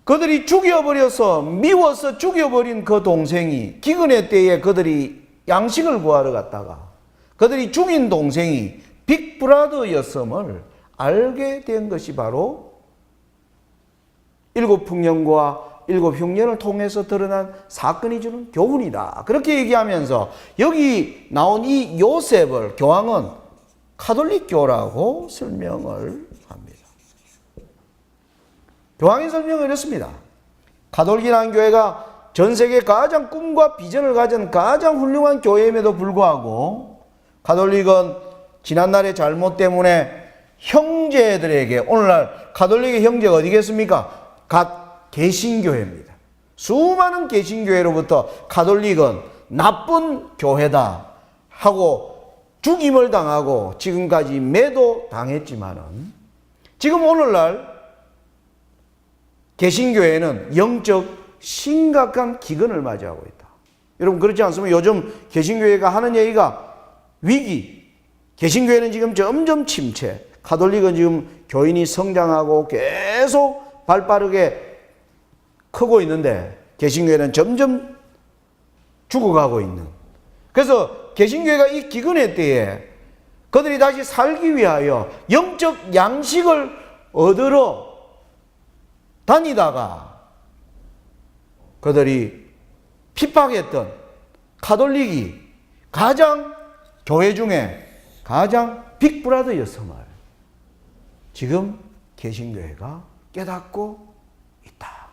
그들이 죽여버려서 미워서 죽여버린 그 동생이 기근의 때에 그들이 양식을 구하러 갔다가 그들이 죽인 동생이 빅브라더였음을 알게 된 것이 바로 7풍년과 7흉년을 통해서 드러난 사건이 주는 교훈이다, 그렇게 얘기하면서 여기 나온 이 요셉을 교황은 가톨릭교라고 설명을 합니다. 교황이 설명을 했습니다. 가톨릭이라는 교회가 전 세계 가장 꿈과 비전을 가진 가장 훌륭한 교회임에도 불구하고 가톨릭은 지난날의 잘못 때문에 형제들에게, 오늘날 가톨릭의 형제가 어디겠습니까? 각 개신교회입니다. 수많은 개신교회로부터 가톨릭은 나쁜 교회다 하고 죽임을 당하고 지금까지 매도당했지만은 지금 오늘날 개신교회는 영적 심각한 기근을 맞이하고 있다. 여러분, 그렇지 않습니까? 요즘 개신교회가 하는 얘기가 위기, 개신교회는 지금 점점 침체, 가톨릭은 지금 교인이 성장하고 계속 발빠르게 크고 있는데 개신교회는 점점 죽어가고 있는. 그래서 개신교회가 이 기근의 때에 그들이 다시 살기 위하여 영적 양식을 얻으러 다니다가 그들이 핍박했던 가톨릭이 가장 교회 중에 가장 빅브라더였음을 지금 개신교회가 깨닫고 있다.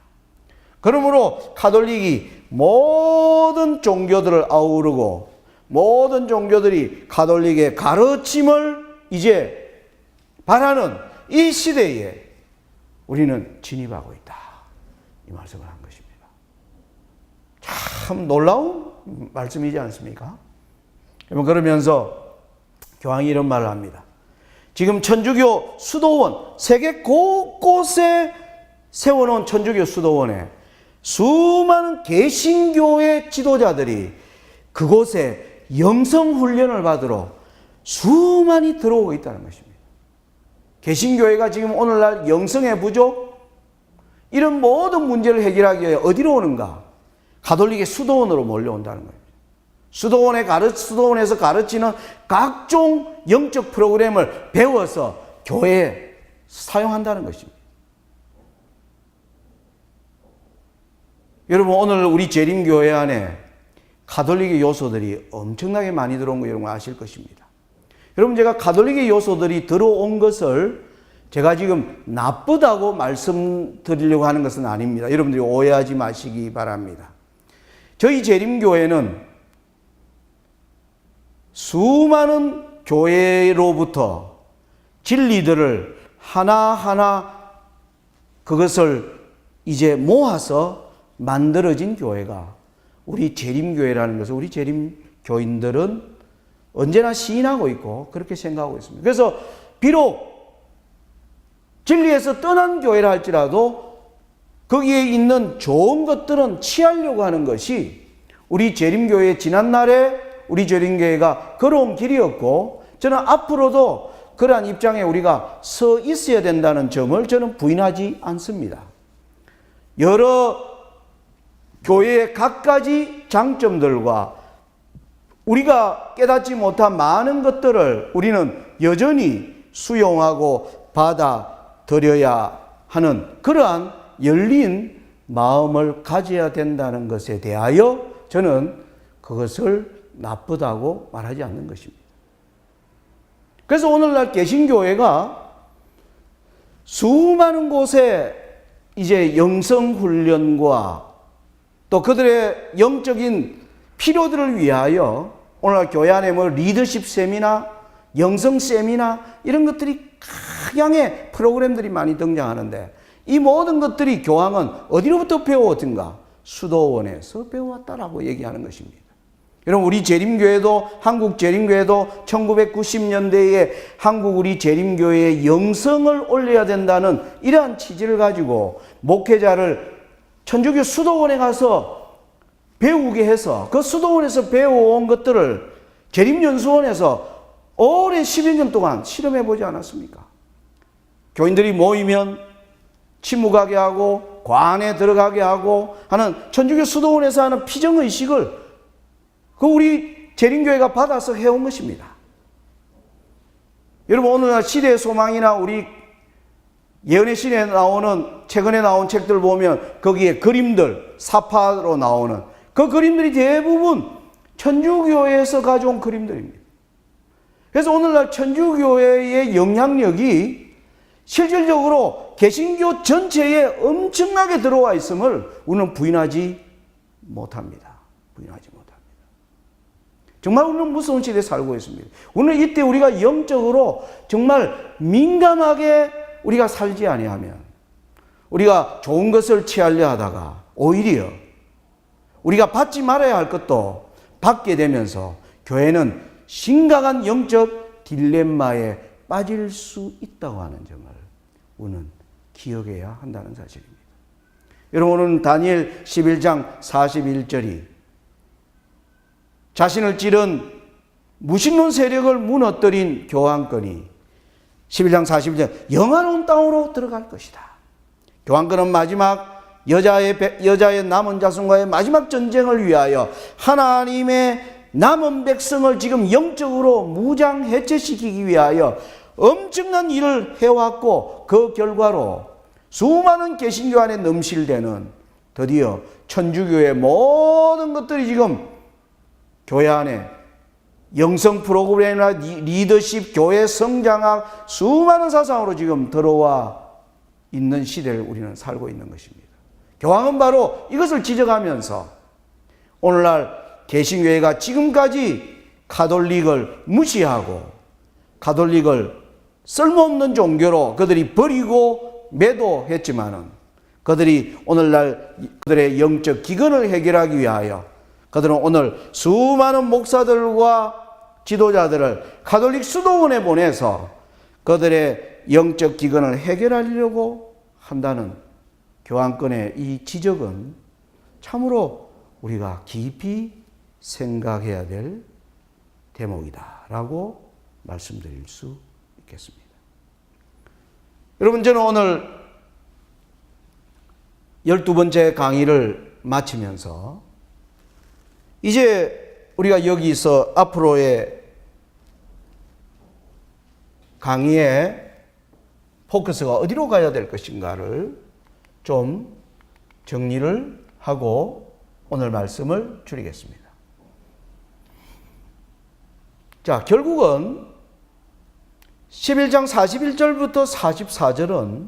그러므로 가톨릭이 모든 종교들을 아우르고 모든 종교들이 가톨릭의 가르침을 이제 바라는 이 시대에 우리는 진입하고 있다. 이 말씀을 한 것입니다. 참 놀라운 말씀이지 않습니까? 그러면서 교황이 이런 말을 합니다. 지금 천주교 수도원, 세계 곳곳에 세워놓은 천주교 수도원에 수많은 개신교의 지도자들이 그곳에 영성훈련을 받으러 수많이 들어오고 있다는 것입니다. 개신교회가 지금 오늘날 영성의 부족, 이런 모든 문제를 해결하기 위해 어디로 오는가? 가톨릭의 수도원으로 몰려온다는 거예요. 수도원에서 가르치는 각종 영적 프로그램을 배워서 교회에 사용한다는 것입니다. 여러분, 오늘 우리 재림교회 안에 가톨릭의 요소들이 엄청나게 많이 들어온 거 여러분 아실 것입니다. 여러분, 제가 가톨릭의 요소들이 들어온 것을 제가 지금 나쁘다고 말씀드리려고 하는 것은 아닙니다. 여러분들이 오해하지 마시기 바랍니다. 저희 재림교회는 수많은 교회로부터 진리들을 하나하나 그것을 이제 모아서 만들어진 교회가 우리 재림교회라는 것을 우리 재림교인들은 언제나 시인하고 있고 그렇게 생각하고 있습니다. 그래서 비록 진리에서 떠난 교회라 할지라도 거기에 있는 좋은 것들은 취하려고 하는 것이 우리 재림교회의 지난날에 우리 재림교회가 걸어온 길이었고, 저는 앞으로도 그러한 입장에 우리가 서 있어야 된다는 점을 저는 부인하지 않습니다. 여러 교회의 각가지 장점들과 우리가 깨닫지 못한 많은 것들을 우리는 여전히 수용하고 받아들여야 하는 그러한 열린 마음을 가져야 된다는 것에 대하여 저는 그것을 나쁘다고 말하지 않는 것입니다. 그래서 오늘날 개신교회가 수많은 곳에 이제 영성훈련과 또 그들의 영적인 필요들을 위하여 오늘날 교회 안에 뭐 리더십 세미나, 영성 세미나 이런 것들이 각양의 프로그램들이 많이 등장하는데 이 모든 것들이 교황은 어디로부터 배워왔던가? 수도원에서 배워왔다라고 얘기하는 것입니다. 여러분, 우리 재림교회도, 한국 재림교회도 1990년대에 한국 우리 재림교회의 영성을 올려야 된다는 이러한 취지를 가지고 목회자를 천주교 수도원에 가서 배우게 해서 그 수도원에서 배워온 것들을 재림연수원에서 오랜 10여 년 동안 실험해 보지 않았습니까? 교인들이 모이면 침묵하게 하고 관에 들어가게 하고 하는 천주교 수도원에서 하는 피정의식을 그 우리 재림교회가 받아서 해온 것입니다. 여러분, 오늘날 시대의 소망이나 우리 예언의 신에 나오는 최근에 나온 책들 보면 거기에 그림들, 사파로 나오는 그 그림들이 대부분 천주교회에서 가져온 그림들입니다. 그래서 오늘날 천주교회의 영향력이 실질적으로 개신교 전체에 엄청나게 들어와 있음을 우리는 부인하지 못합니다. 정말 우리는 무서운 시대에 살고 있습니다. 오늘 이때 우리가 영적으로 정말 민감하게 우리가 살지 아니하면 우리가 좋은 것을 취하려 하다가 오히려 우리가 받지 말아야 할 것도 받게 되면서 교회는 심각한 영적 딜레마에 빠질 수 있다고 하는 점을 우리는 기억해야 한다는 사실입니다. 여러분, 오늘 다니엘 11장 41절이 자신을 찌른 무신론 세력을 무너뜨린 교황권이 11장 41절 영화로운 땅으로 들어갈 것이다. 교황권은 마지막 여자의 남은 자손과의 마지막 전쟁을 위하여 하나님의 남은 백성을 지금 영적으로 무장 해체시키기 위하여 엄청난 일을 해왔고, 그 결과로 수많은 개신교 안에 넘실대는 드디어 천주교의 모든 것들이 지금 교회 안에 영성 프로그램이나 리더십, 교회 성장학, 수많은 사상으로 지금 들어와 있는 시대를 우리는 살고 있는 것입니다. 교황은 바로 이것을 지적하면서 오늘날 개신교회가 지금까지 가톨릭을 무시하고 가톨릭을 쓸모없는 종교로 그들이 버리고 매도했지만은, 그들이 오늘날 그들의 영적 기근을 해결하기 위하여 그들은 오늘 수많은 목사들과 지도자들을 가톨릭 수도원에 보내서 그들의 영적 기근을 해결하려고 한다는 교황권의 이 지적은 참으로 우리가 깊이 생각해야 될 대목이다라고 말씀드릴 수 있겠습니다. 여러분, 저는 오늘 12번째 강의를 마치면서 이제 우리가 여기서 앞으로의 강의의 포커스가 어디로 가야 될 것인가를 좀 정리를 하고 오늘 말씀을 줄이겠습니다. 자, 결국은 11장 41절부터 44절은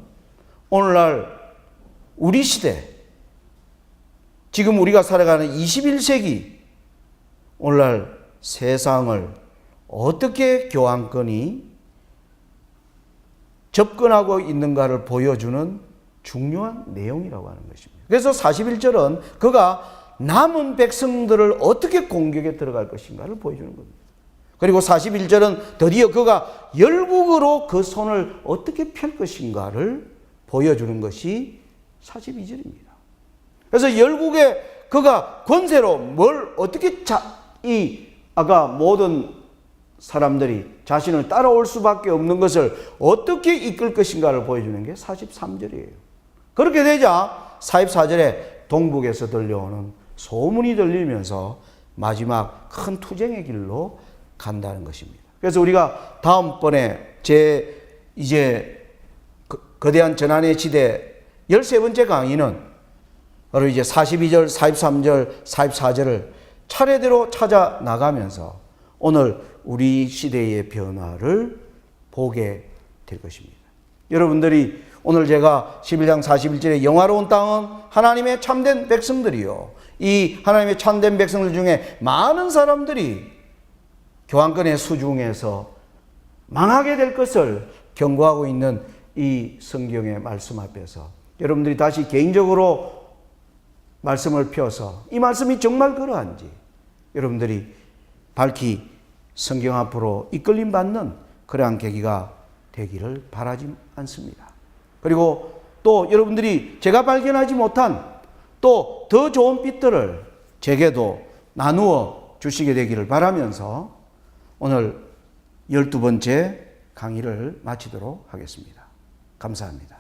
오늘날 우리 시대, 지금 우리가 살아가는 21세기 오늘날 세상을 어떻게 교황권이 접근하고 있는가를 보여주는 중요한 내용이라고 하는 것입니다. 그래서 41절은 그가 남은 백성들을 어떻게 공격에 들어갈 것인가를 보여주는 겁니다. 그리고 41절은 드디어 그가 열국으로 그 손을 어떻게 펼 것인가를 보여주는 것이 42절입니다. 그래서 열국에 그가 권세로 뭘 어떻게 아까 모든 사람들이 자신을 따라올 수밖에 없는 것을 어떻게 이끌 것인가를 보여주는 게 43절이에요. 그렇게 되자 44절에 동북에서 들려오는 소문이 들리면서 마지막 큰 투쟁의 길로 간다는 것입니다. 그래서 우리가 다음번에 이제 거대한 전환의 시대 13번째 강의는 바로 이제 42절, 43절, 44절을 차례대로 찾아 나가면서 오늘 우리 시대의 변화를 보게 될 것입니다. 여러분들이 오늘 제가 11장 41절에 영화로운 땅은 하나님의 참된 백성들이요, 이 하나님의 참된 백성들 중에 많은 사람들이 교황권의 수중에서 망하게 될 것을 경고하고 있는 이 성경의 말씀 앞에서 여러분들이 다시 개인적으로 말씀을 펴서 이 말씀이 정말 그러한지 여러분들이 밝히 성경 앞으로 이끌림 받는 그러한 계기가 되기를 바라지 않습니다. 그리고 또 여러분들이 제가 발견하지 못한 또 더 좋은 빛들을 제게도 나누어 주시게 되기를 바라면서 오늘 12번째 강의를 마치도록 하겠습니다. 감사합니다.